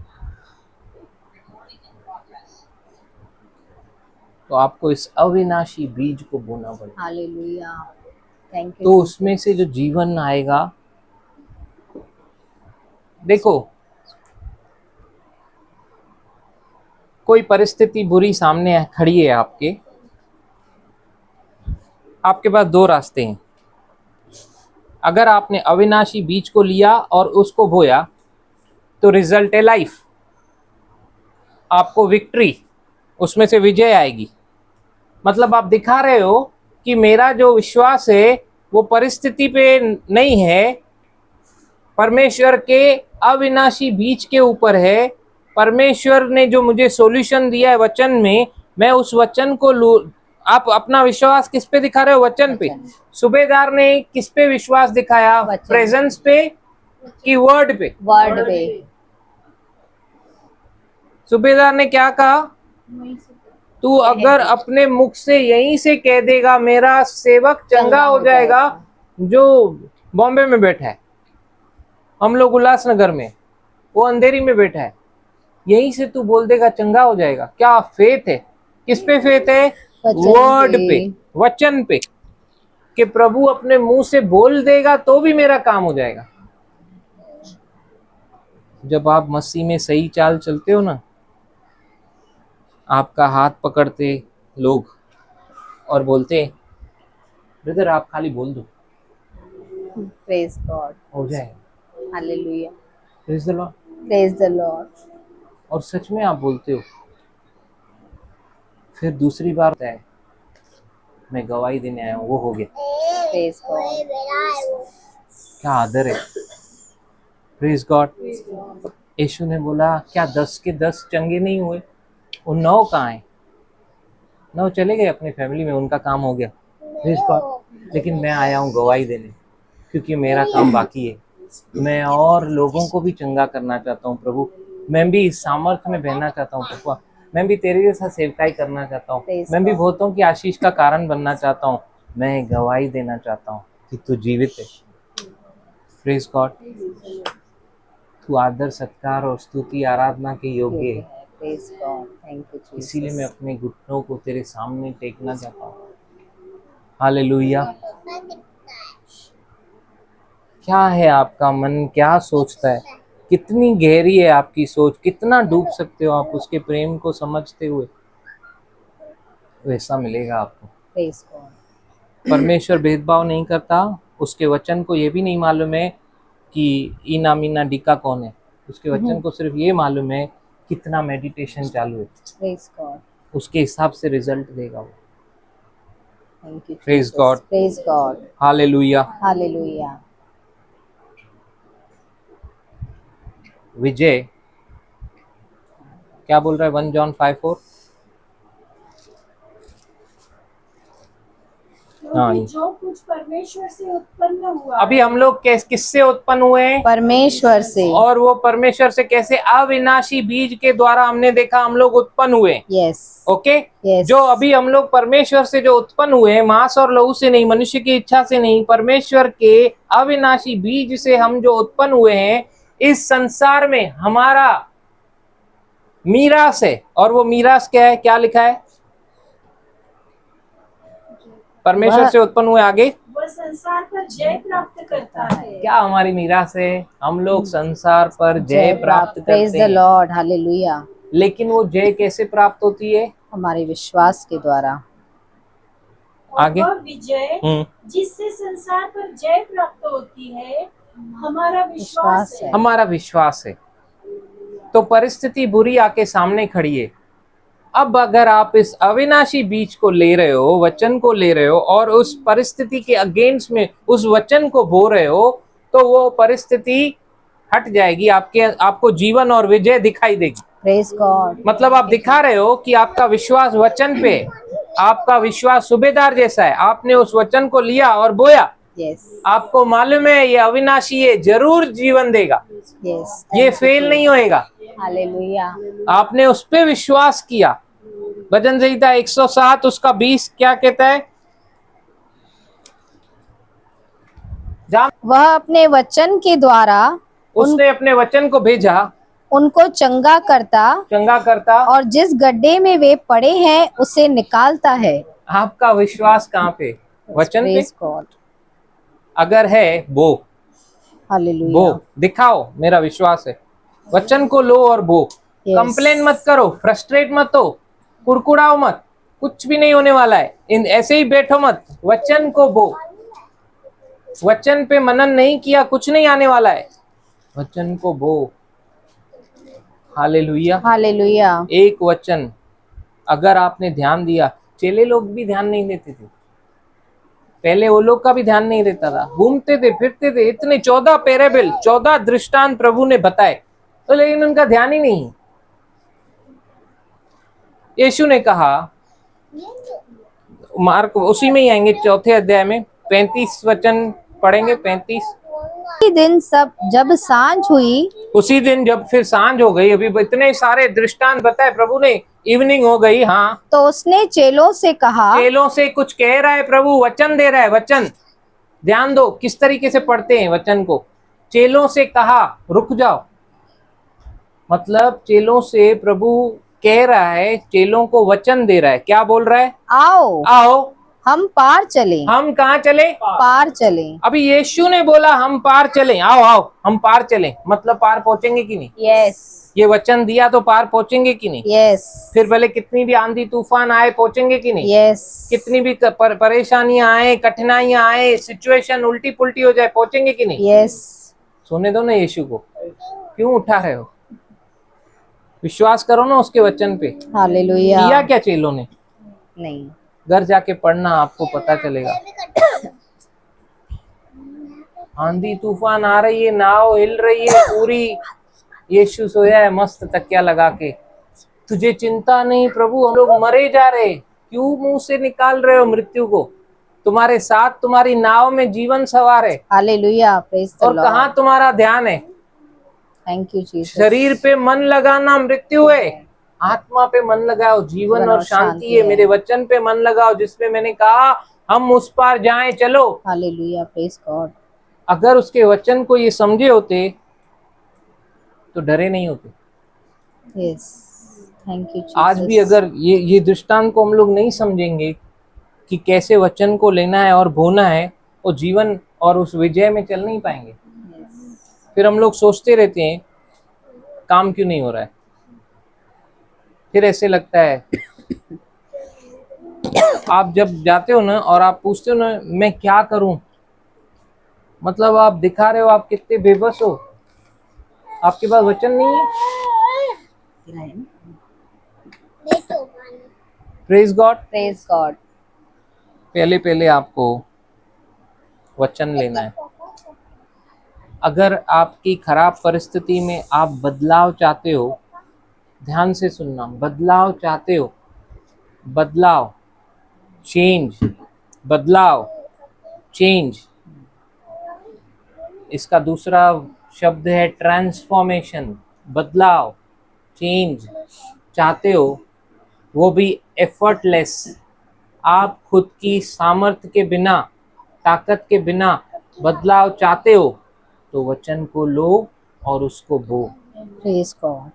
तो आपको इस अविनाशी बीज को बोना पड़ेगा। हालेलुया। Thank you. तो उसमें से जो जीवन आएगा, देखो कोई परिस्थिति बुरी सामने खड़ी है आपके पास दो रास्ते हैं। अगर आपने अविनाशी बीज को लिया और उसको बोया तो रिजल्ट है लाइफ, आपको विक्ट्री, उसमें से विजय आएगी। मतलब आप दिखा रहे हो कि मेरा जो विश्वास है वो परिस्थिति पे नहीं है, परमेश्वर के अविनाशी बीज के ऊपर है। परमेश्वर ने जो मुझे सॉल्यूशन दिया है वचन में, मैं उस वचन को आप अपना विश्वास किस पे दिखा रहे हो? वचन पे। सूबेदार ने किस पे विश्वास दिखाया? प्रेजेंस पे कि वर्ड पे? वर्ड पे। सूबेदार ने क्या कहा? तू अगर अपने मुख से यहीं से कह देगा मेरा सेवक चंगा हो जाएगा, जो बॉम्बे में बैठा है, हम लोग उल्लासनगर में, वो अंधेरी में बैठा है, यहीं से तू बोल देगा चंगा हो जाएगा। क्या फेथ है? किस पे फेथ है? वर्ड पे, वचन पे, कि प्रभु अपने मुंह से बोल देगा तो भी मेरा काम हो जाएगा। जब आप मसीह में सही चाल चलते हो ना, आपका हाथ पकड़ते लोग और बोलते ब्रदर आप खाली बोल दो, प्रेज गॉड, हो जाएगा। Hallelujah, praise the lord. Praise the Lord. और सच में आप बोलते हो। फिर दूसरी बार होता है, मैं गवाही देने आया हूँ, वो हो गया। प्रेज गॉड, क्या आदर है। Praise God. यीशु ने बोला क्या 10 के 10 चंगे नहीं हुए? वो 9 कहाँ है? 9 चले गए अपनी फैमिली में, उनका काम हो गया। Praise God. लेकिन मैं आया हूँ गवाही देने, क्योंकि मेरा काम बाकी है। मैं और लोगों को भी चंगा करना चाहता हूँ प्रभु। मैं भी इस सामर्थ्य में बहना चाहता हूँ प्रभु। मैं भी तेरे जैसा सेवकाई करना चाहता हूँ। मैं भी बहुतों की आशीष का कारण बनना चाहता हूँ। मैं गवाही देना चाहता हूँ कि तू जीवित है। Praise God. तू आदर सत्कार और स्तुति आराधना के योग्य है। Praise God, thank you Jesus. इसीलिए मैं अपने घुटनों को तेरे सामने टेकना चाहता हूँ। हालेलुया। क्या है आपका मन, क्या सोचता है, कितनी गहरी है आपकी सोच, कितना डूब सकते हो आप उसके प्रेम को समझते हुए, वैसा मिलेगा आपको। Praise God. परमेश्वर भेदभाव नहीं करता। उसके वचन को ये भी नहीं मालूम है कि ईना मीना डिका कौन है। उसके वचन को सिर्फ ये मालूम है कितना मेडिटेशन चालू है। Praise God. उसके हिसाब से रिजल्ट देगा वो। Thank you praise God. Praise God, hallelujah. Hallelujah. Vijay क्या बोल रहा है? 1 जॉन 5:4। हाँ, जो कुछ परमेश्वर से उत्पन्न हुआ, अभी हम लोग किससे उत्पन्न हुए हैं? परमेश्वर से। और वो परमेश्वर से कैसे? अविनाशी बीज के द्वारा हमने देखा हम लोग उत्पन्न हुए। यस। ओके। Yes. जो अभी हम लोग परमेश्वर से जो उत्पन्न हुए, मांस और लहू से नहीं, मनुष्य की इच्छा से नहीं, परमेश्वर के अविनाशी बीज से हम जो उत्पन्न हुए हैं, इस संसार में हमारा मीरास है। और वो मीरास क्या है? क्या लिखा है? परमेश्वर से उत्पन्न हुए, आगे वह संसार पर जय प्राप्त करता है। क्या हमारी मीरास है? हम लोग संसार पर जय प्राप्त करते प्रेज द हैं। Lord, hallelujah. लेकिन वो जय कैसे प्राप्त होती है? हमारे विश्वास के द्वारा। आगे वह विजय जिससे संसार पर जय प्राप्त होती है हमारा विश्वास है। हमारा विश्वास है। तो परिस्थिति बुरी आके सामने खड़ी है। अब अगर आप इस अविनाशी बीज को ले रहे हो, वचन को ले रहे हो, और उस परिस्थिति के अगेंस्ट में उस वचन को बो रहे हो, तो वो परिस्थिति हट जाएगी। आपको जीवन और विजय दिखाई देगी। Praise God. मतलब आप दिखा रहे हो कि आपका विश्वास वचन पे, आपका विश्वास सूबेदार जैसा है। आपने उस वचन को लिया और बोया। यस। आपको मालूम है ये अविनाशी है, जरूर जीवन देगा। यस। ये फेल नहीं होएगा। हालेलुया। आपने उस पे विश्वास किया। भजन संहिता 107 उसका 20 क्या कहता है? वह अपने वचन के द्वारा उसने अपने वचन को भेजा, उनको चंगा करता और जिस गड्ढे में वे पड़े हैं उसे निकालता है। आपका विश्वास कहाँ पे? वचन पे। Praise God. अगर है बो, हालेलुया। बो दिखाओ मेरा विश्वास है। वचन को लो और बो। कंप्लेन मत करो, फ्रस्ट्रेट मत हो, कुड़कुड़ाओ मत, कुछ भी नहीं होने वाला है। ऐसे ही बैठो मत, वचन को बो। वचन पे मनन नहीं किया, कुछ नहीं आने वाला है। वचन को बो। Hallelujah, hallelujah. एक वचन अगर आपने ध्यान दिया, चेले लोग भी ध्यान नहीं देते थे। पहले वो लोग का भी ध्यान नहीं रहता था, घूमते थे फिरते थे, इतने 14 पैराबल 14 दृष्टांत प्रभु ने बताए, तो लेकिन उनका ध्यान ही नहीं। यीशु ने कहा, मार्क उसी में ही आएंगे, 4 अध्याय में 35 वचन पढ़ेंगे, 35। उसी दिन सब जब सांझ हुई, उसी दिन जब फिर सांझ हो गई, अभी इतने सारे दृष्टांत बताए प्रभु ने, इवनिंग हो गई, हाँ, तो उसने चेलों से कहा, चेलों से कुछ कह रहा है प्रभु, वचन दे रहा है, वचन ध्यान दो किस तरीके से पढ़ते हैं वचन को। चेलों से कहा, रुक जाओ, मतलब चेलों से प्रभु कह रहा है, चेलों को वचन दे रहा है, क्या बोल रहा है? आओ आओ हम पार चले। हम कहाँ चले? पार चले। अभी यीशु ने बोला हम पार चले, आओ आओ हम पार चले, मतलब पार पहुंचेंगे कि नहीं? यस। ये वचन दिया तो पार पहुंचेंगे कि नहीं? यस। फिर भले कितनी भी आंधी तूफान आए, पहुंचेंगे कि नहीं? यस। कितनी भी परेशानियां आए, कठिनाइयां आए, सिचुएशन उल्टी पुल्टी हो जाए, पहुंचेंगे कि नहीं? यस। सोने दो ना यीशु को, क्यों उठा रहे हो? विश्वास करो ना उसके वचन पे। हालेलुया। किया क्या चेलों ने? नहीं। घर जाके पढ़ना, आपको पता चलेगा। आंधी तूफान आ रही है, नाव हिल रही है पूरी, यीशु सोया है मस्त तकिया लगा के, तुझे चिंता नहीं प्रभु, हम लोग मरे जा रहे, क्यों मुंह से निकाल रहे हो मृत्यु को? तुम्हारे साथ तुम्हारी नाव में जीवन सवार है। हालेलुया, प्रेज द और लॉर्ड। कहाँ तुम्हारा ध्यान है? Thank you Jesus. शरीर पे मन लगाना मृत्यु है, आत्मा पे मन लगाओ, जीवन और शांति है। मेरे वचन पे मन लगाओ, जिसपे मैंने कहा हम उस पार जाएं, चलो। Hallelujah, praise God. अगर उसके वचन को ये समझे होते तो डरे नहीं होते। Yes, thank you Jesus. आज भी अगर ये दृष्टांत को हम लोग नहीं समझेंगे कि कैसे वचन को लेना है और बोना है, और जीवन और उस विजय में चल नहीं पाएंगे। फिर हम लोग सोचते रहते हैं काम क्यों नहीं हो रहा है, फिर ऐसे लगता है आप जब जाते हो ना और आप पूछते हो ना मैं क्या करूं, मतलब आप दिखा रहे हो आप कितने बेबस हो, आपके पास वचन नहीं है। Praise God, praise God. पहले आपको वचन लेना है। अगर आपकी खराब परिस्थिति में आप बदलाव चाहते हो, ध्यान से सुनना, बदलाव चाहते हो, बदलाव, चेंज, बदलाव, चेंज, इसका दूसरा शब्द है ट्रांसफॉर्मेशन। बदलाव, चेंज चाहते हो, वो भी एफर्टलेस, आप खुद की सामर्थ्य के बिना, ताकत के बिना बदलाव चाहते हो, तो वचन को लो और उसको बो। Praise God.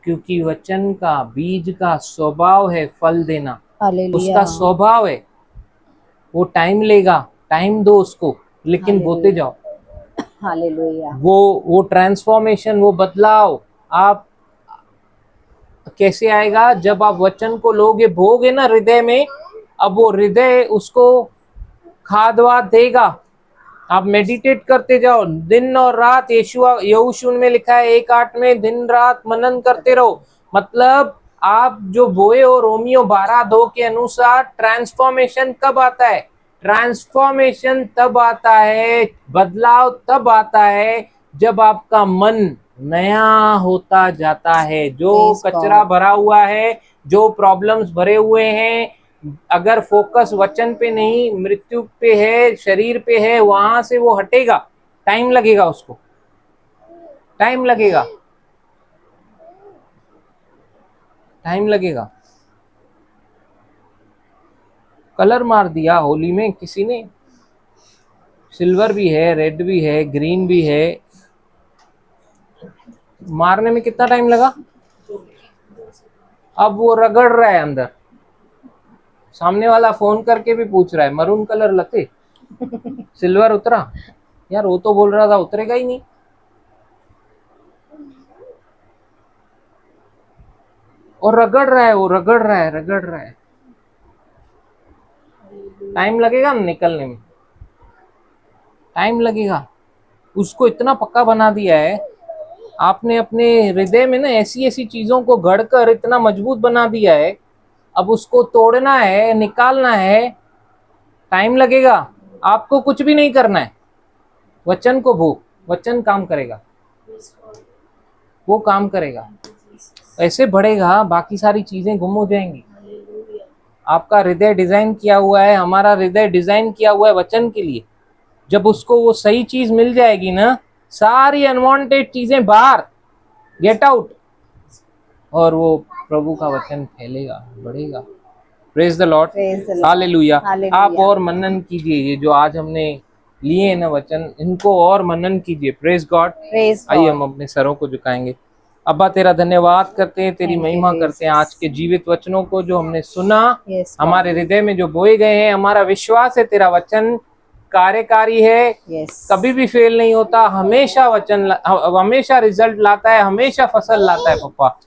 क्योंकि वचन का, बीज का स्वभाव है फल देना, हालेलुया। उसका स्वभाव है। वो टाइम लेगा, टाइम दो उसको, लेकिन बोते जाओ। हालेलुया। वो ट्रांसफॉर्मेशन, वो बदलाव आप कैसे आएगा? जब आप वचन को लोगे, बोगे ना हृदय में, अब वो हृदय उसको खाद वाद देगा। आप मेडिटेट करते जाओ दिन और रात, यहोशू में लिखा है 1:8 में, दिन रात मनन करते रहो। मतलब आप जो बोए हो, रोमियो 12:2 के अनुसार ट्रांसफॉर्मेशन कब आता है? ट्रांसफॉर्मेशन तब आता है, बदलाव तब आता है जब आपका मन नया होता जाता है। जो कचरा भरा हुआ है, जो प्रॉब्लम्स भरे हुए हैं, अगर फोकस वचन पे नहीं मृत्यु पे है, शरीर पे है, वहां से वो हटेगा। टाइम लगेगा, उसको टाइम लगेगा, टाइम लगेगा। कलर मार दिया होली में किसी ने, सिल्वर भी है, रेड भी है, ग्रीन भी है, मारने में कितना टाइम लगा? अब वो रगड़ रहा है अंदर, सामने वाला फोन करके भी पूछ रहा है मरून कलर लते, सिल्वर उतरा? यार वो तो बोल रहा था उतरेगा ही नहीं। और रगड़ रहा है, वो रगड़ रहा है, रगड़ रहा है। टाइम लगेगा ना निकलने में, टाइम लगेगा। उसको इतना पक्का बना दिया है आपने अपने हृदय में ना, ऐसी ऐसी चीजों को गढ़कर इतना मजबूत बना दिया है। अब उसको तोड़ना है, निकालना है, टाइम लगेगा, आपको कुछ भी नहीं करना है, वचन को भो, वचन काम करेगा, वो काम करेगा, ऐसे बढ़ेगा, बाकी सारी चीजें गुम हो जाएंगी। आपका हृदय डिजाइन किया हुआ है, हमारा हृदय डिजाइन किया हुआ है वचन के लिए। जब उसको वो सही चीज मिल जाएगी ना, सारी अनवांटेड चीजें बाहर, गेट आउट, और वो प्रभु का वचन फैलेगा, बढ़ेगा। Praise the Lord, hallelujah. आप और मनन कीजिए, ये जो आज हमने लिए ना वचन, इनको और मनन कीजिए। Praise God. आइए हम अपने सरों को झुकाएंगे। अब्बा तेरा धन्यवाद करते हैं, तेरी महिमा करते हैं आज के जीवित वचनों को जो हमने सुना, हमारे हृदय में जो बोए गए हैं। हमारा विश्वास है तेरा वचन कार्यकारी है, कभी भी फेल नहीं होता, हमेशा वचन हमेशा रिजल्ट लाता है, हमेशा फसल लाता है पप्पा।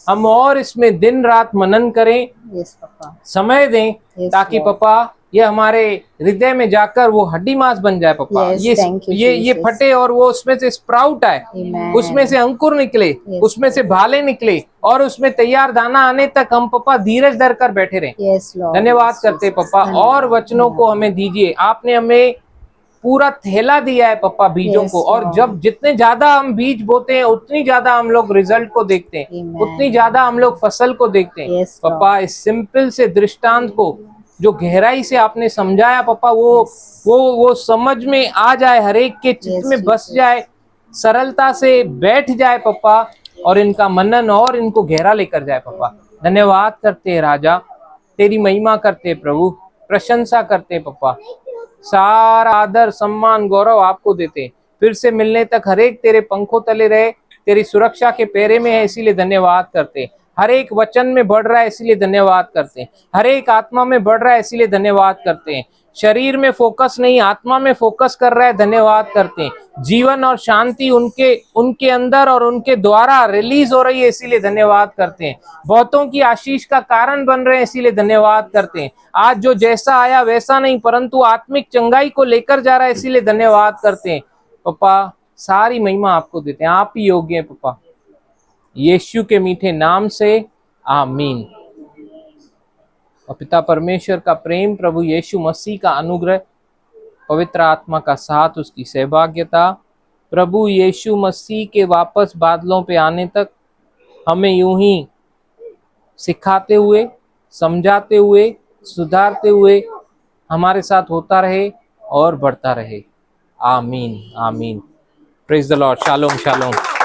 हम और इसमें दिन रात मनन करें, समय दें, ताकि पप्पा ये हमारे हृदय में जाकर वो हड्डी मांस बन जाए पप्पा। ये फटे और वो उसमें से स्प्राउट आए, उसमें से अंकुर निकले, उसमें से भाले निकले, और उसमें तैयार दाना आने तक हम पप्पा धीरज धर कर बैठे रहें। धन्यवाद करते पप्पा, और वचनों को हमें दीजिए। आपने हमें पूरा थैला दिया है पप्पा बीजों को, और जब जितने ज्यादा हम बीज बोते हैं उतनी ज्यादा हम लोग रिजल्ट को देखते हैं, उतनी ज्यादा हम लोग फसल को देखते हैं पप्पा। इस सिंपल से दृष्टांत को जो गहराई से आपने समझाया पप्पा, वो समझ में आ जाए, हर एक के चित्त में बस जाए, सरलता से बैठ जाए पप्पा, और इनका मनन और इनको गहरा लेकर जाए पप्पा। धन्यवाद करते हैं राजा, तेरी महिमा करते हैं प्रभु, प्रशंसा करते हैं पप्पा। सारा आदर सम्मान गौरव आपको देते हैं। फिर से मिलने तक हर एक तेरे पंखों तले रहे, तेरी सुरक्षा के पेरे में है, इसीलिए धन्यवाद करते हैं। हर एक वचन में बढ़ रहा है, इसीलिए धन्यवाद करते हैं। हर एक आत्मा में बढ़ रहा है, इसीलिए धन्यवाद करते हैं। शरीर में फोकस नहीं, आत्मा में फोकस कर रहा है, धन्यवाद करते हैं। जीवन और शांति उनके अंदर और उनके द्वारा रिलीज हो रही है, इसीलिए धन्यवाद करते हैं। बहुतों की आशीष का कारण बन रहे हैं, इसीलिए धन्यवाद करते हैं। आज जो जैसा आया वैसा नहीं, परंतु आत्मिक चंगाई को लेकर जा रहा है, इसीलिए धन्यवाद करते हैं पप्पा। सारी महिमा आपको देते हैं, आप ही योग्य हैं पप्पा। यीशु के मीठे नाम से आमीन। और पिता परमेश्वर का प्रेम, प्रभु यीशु मसीह का अनुग्रह, पवित्र आत्मा का साथ, उसकी सहभाग्यता, प्रभु यीशु मसीह के वापस बादलों पे आने तक हमें यूं ही सिखाते हुए, समझाते हुए, सुधारते हुए हमारे साथ होता रहे और बढ़ता रहे। आमीन आमीन। Praise the Lord. Shalom shalom.